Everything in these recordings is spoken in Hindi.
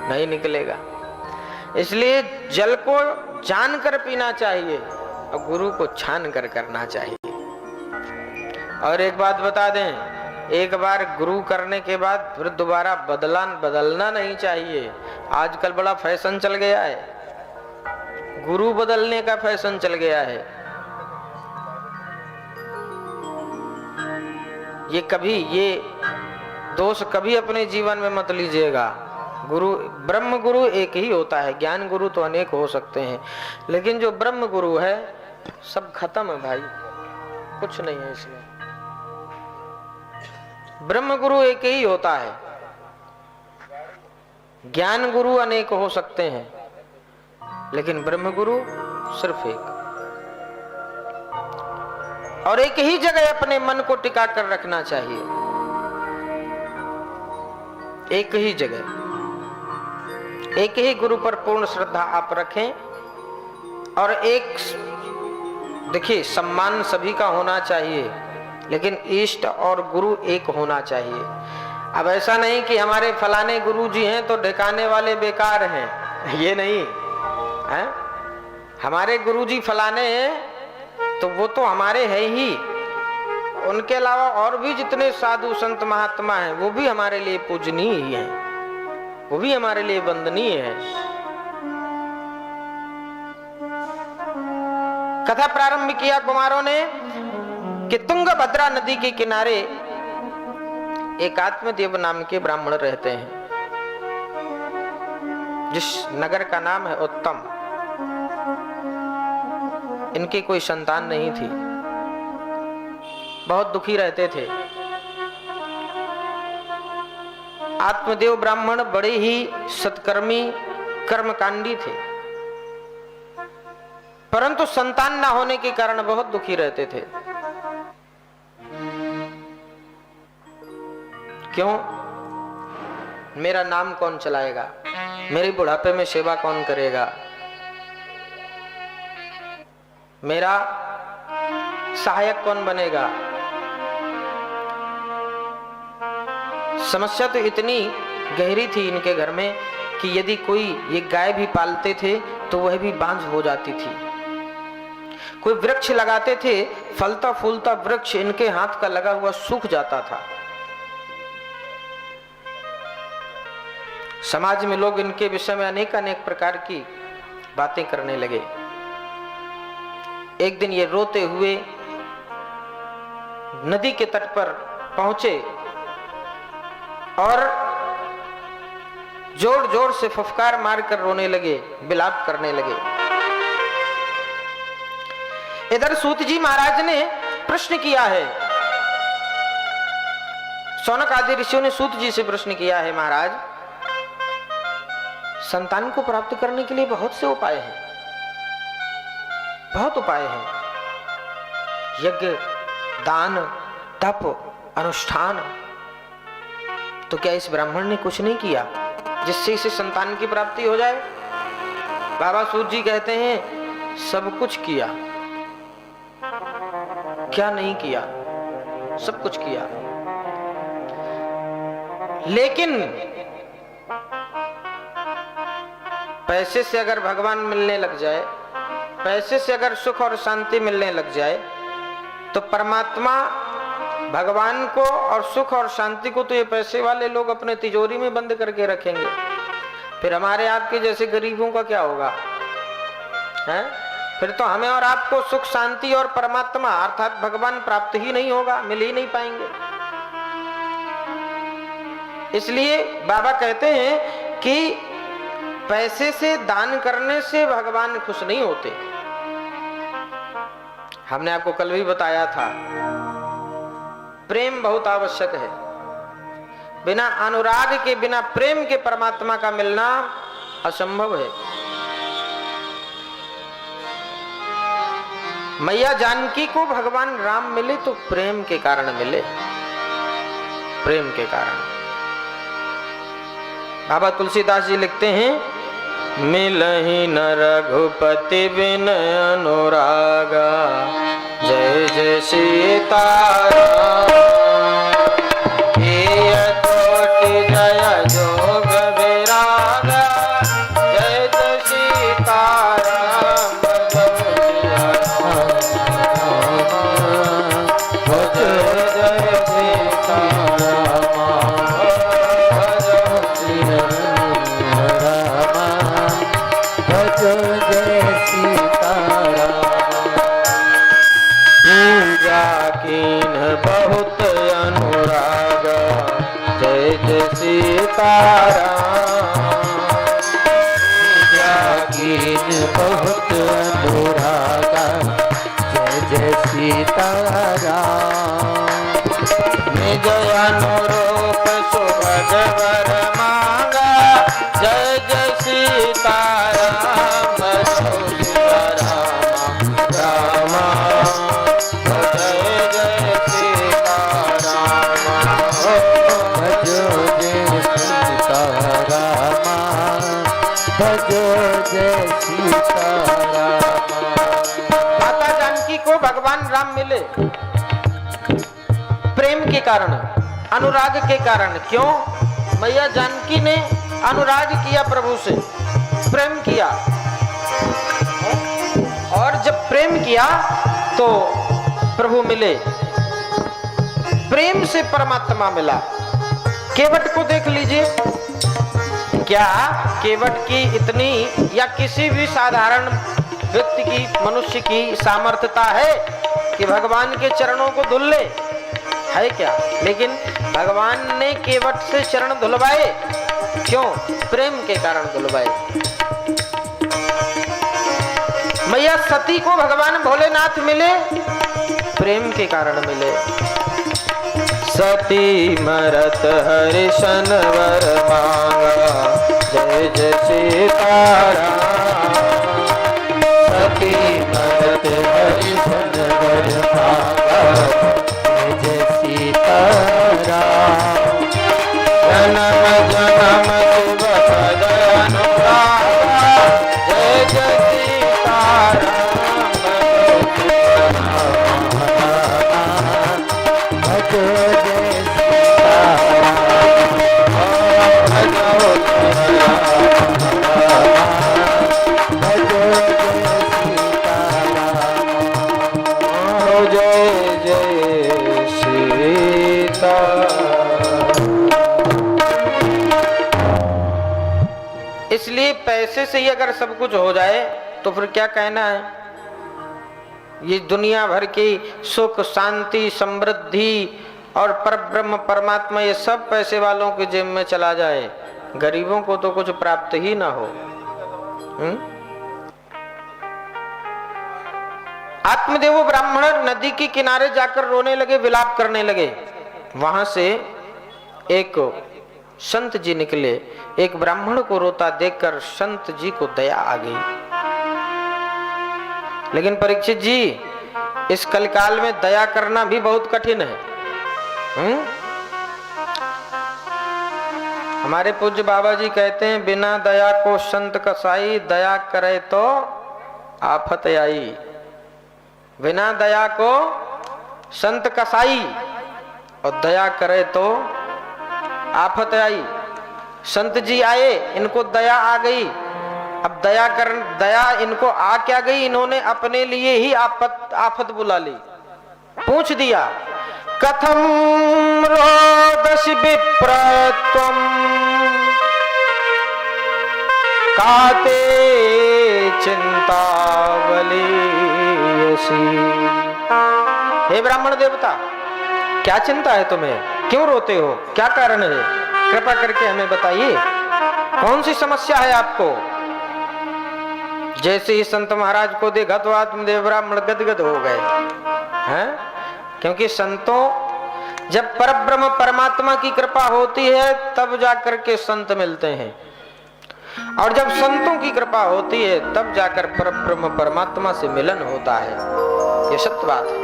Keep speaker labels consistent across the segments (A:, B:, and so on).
A: नहीं निकलेगा। इसलिए जल को जानकर पीना चाहिए और गुरु को छान कर करना चाहिए। और एक बात बता दें, एक बार गुरु करने के बाद फिर दोबारा बदलना नहीं चाहिए। आजकल बड़ा फैशन चल गया है, गुरु बदलने का फैशन चल गया है। ये दोष कभी अपने जीवन में मत लीजिएगा। ब्रह्म गुरु एक ही होता है, ज्ञान गुरु तो अनेक हो सकते हैं, लेकिन जो ब्रह्म गुरु है सब खत्म है भाई, कुछ नहीं है इसमें। ब्रह्म गुरु एक ही होता है, ज्ञान गुरु अनेक हो सकते हैं, लेकिन ब्रह्म गुरु सिर्फ एक। और एक ही जगह अपने मन को टिका कर रखना चाहिए, एक ही जगह, एक ही गुरु पर पूर्ण श्रद्धा आप रखें। और एक देखिए, सम्मान सभी का होना चाहिए, लेकिन इष्ट और गुरु एक होना चाहिए। अब ऐसा नहीं कि हमारे फलाने गुरु जी हैं तो ढिकाने वाले बेकार हैं, ये नहीं है। हमारे गुरु जी फलाने हैं तो वो तो हमारे है ही, उनके अलावा और भी जितने साधु संत महात्मा हैं वो भी हमारे लिए पूजनीय ही हैं, वो भी हमारे लिए वंदनीय है। कथा प्रारंभ किया कुमारों ने कि तुंगभद्रा नदी के किनारे एक आत्मदेव नाम के ब्राह्मण रहते हैं, जिस नगर का नाम है उत्तम। इनकी कोई संतान नहीं थी, बहुत दुखी रहते थे। आत्मदेव ब्राह्मण बड़े ही सत्कर्मी कर्मकांडी थे, परंतु संतान ना होने के कारण बहुत दुखी रहते थे। क्यों? मेरा नाम कौन चलाएगा, मेरी बुढ़ापे में सेवा कौन करेगा, मेरा सहायक कौन बनेगा। समस्या तो इतनी गहरी थी इनके घर में कि यदि कोई ये गाय भी पालते थे तो वह भी बांझ हो जाती थी। कोई वृक्ष लगाते थे, फलता फूलता वृक्ष इनके हाथ का लगा हुआ सूख जाता था। समाज में लोग इनके विषय में अनेक प्रकार की बातें करने लगे। एक दिन ये रोते हुए नदी के तट पर पहुंचे और जोर जोर से फुफकार मारकर रोने लगे, विलाप करने लगे। इधर सूत जी महाराज ने प्रश्न किया है, शौनक आदि ऋषियों ने सूत जी से प्रश्न किया है, महाराज संतान को प्राप्त करने के लिए बहुत से उपाय हैं, बहुत उपाय हैं, यज्ञ, दान, तप, अनुष्ठान, तो क्या इस ब्राह्मण ने कुछ नहीं किया जिससे इसे संतान की प्राप्ति हो जाए? बाबा सूत जी कहते हैं सब कुछ किया, क्या नहीं किया, सब कुछ किया, लेकिन पैसे से अगर भगवान मिलने लग जाए, पैसे से अगर सुख और शांति मिलने लग जाए, तो परमात्मा भगवान को और सुख और शांति को तो ये पैसे वाले लोग अपने तिजोरी में बंद करके रखेंगे, फिर हमारे आपके जैसे गरीबों का क्या होगा? हैं? फिर तो हमें और आपको सुख शांति और परमात्मा अर्थात भगवान प्राप्त ही नहीं होगा, मिल ही नहीं पाएंगे। इसलिए बाबा कहते हैं कि पैसे से दान करने से भगवान खुश नहीं होते। हमने आपको कल भी बताया था, प्रेम बहुत आवश्यक है। बिना अनुराग के, बिना प्रेम के परमात्मा का मिलना असंभव है। मैया जानकी को भगवान राम मिले तो प्रेम के कारण मिले, प्रेम के कारण। बाबा तुलसीदास जी लिखते हैं, मिलहि न रघुपति बिन अनुरागा, जय जय सीताराम, जय जोग विराग।
B: जागीन बहुत अनुरागा जय जय सीताराम।
A: निज अनुरूप सुभग वर मांगा जय जय सीताराम सीताराम राम जय जय सीताराम
B: भजो जय सीताराम भजो जय सीताराम।
A: माता जानकी को भगवान राम मिले प्रेम के कारण, अनुराग के कारण। क्यों? मैया जानकी ने अनुराग किया, प्रभु से प्रेम किया, और जब प्रेम किया तो प्रभु मिले, प्रेम से परमात्मा मिला। केवट को देख लीजिए, क्या केवट की इतनी या किसी भी साधारण व्यक्ति की, मनुष्य की सामर्थ्यता है कि भगवान के चरणों को धुल ले? है क्या? लेकिन भगवान ने केवट से चरण धुलवाए। क्यों? प्रेम के कारण धुलवाए। मैया सती को भगवान भोलेनाथ मिले प्रेम के कारण मिले। सती मरत हरिशन वर मांगा जय जय सीताराम।
B: सती मरत हरिशन वर मांगा जय जय सीताराम।
A: जन्म जन्म शिव पद अनुरागा जय जय सीताराम
B: भजो जय सीताराम भजो जय सीताराम
A: जय जय सीता। इसलिए पैसे से ही अगर सब कुछ हो जाए तो फिर क्या कहना है? ये दुनिया भर की सुख शांति समृद्धि और परब्रह्म परमात्मा ये सब पैसे वालों के जेब में चला जाए, गरीबों को तो कुछ प्राप्त ही ना हो। आत्मदेव ब्राह्मण नदी के किनारे जाकर रोने लगे, विलाप करने लगे। वहां से एक संत जी निकले। एक ब्राह्मण को रोता देखकर संत जी को दया आ गई। लेकिन परीक्षित जी, इस कलिकाल में दया करना भी बहुत कठिन है। हमारे पूज्य बाबा जी कहते हैं, बिना दया को संत कसाई, दया करे तो आफत आई। बिना दया को संत कसाई और दया करे तो आफत आई। संत जी आए, इनको दया आ गई। अब दया इनको आ क्या गई? इन्होंने अपने लिए ही आफत बुला ली। पूछ दिया, कथम रोदसी विप्रत्वम काते चिंतावलीयसी। हे ब्राह्मण देवता, क्या चिंता है तुम्हें? क्यों रोते हो? क्या कारण है? कृपा करके हमें बताइए, कौन सी समस्या है आपको? जैसे ही संत महाराज को देखा तो आत्मदेव ब्राह्मण गदगद हो गए हैं। क्योंकि संतों, जब परब्रह्म परमात्मा की कृपा होती है तब जाकर के संत मिलते हैं, और जब संतों की कृपा होती है तब जाकर परब्रह्म परमात्मा से मिलन होता है। ये सत्य बात है।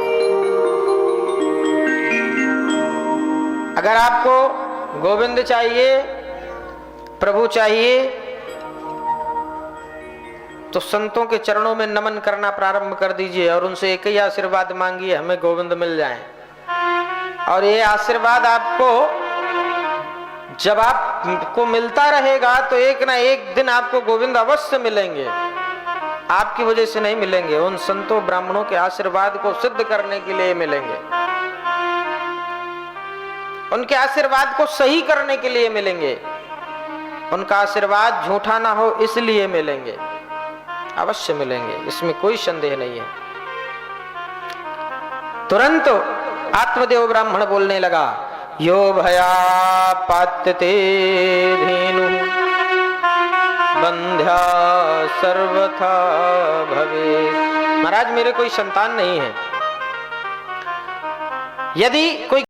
A: अगर आपको गोविंद चाहिए, प्रभु चाहिए, तो संतों के चरणों में नमन करना प्रारंभ कर दीजिए और उनसे एक ही आशीर्वाद मांगिए, हमें गोविंद मिल जाए। और ये आशीर्वाद आपको जब आपको मिलता रहेगा तो एक ना एक दिन आपको गोविंद अवश्य मिलेंगे। आपकी वजह से नहीं मिलेंगे, उन संतों ब्राह्मणों के आशीर्वाद को सिद्ध करने के लिए मिलेंगे, उनके आशीर्वाद को सही करने के लिए मिलेंगे, उनका आशीर्वाद झूठा ना हो इसलिए मिलेंगे, अवश्य मिलेंगे, इसमें कोई संदेह नहीं है। तुरंत आत्मदेव ब्राह्मण बोलने लगा, यो भया पात्यते धेनु बंध्या सर्वथा भवे। महाराज मेरे कोई संतान नहीं है, यदि कोई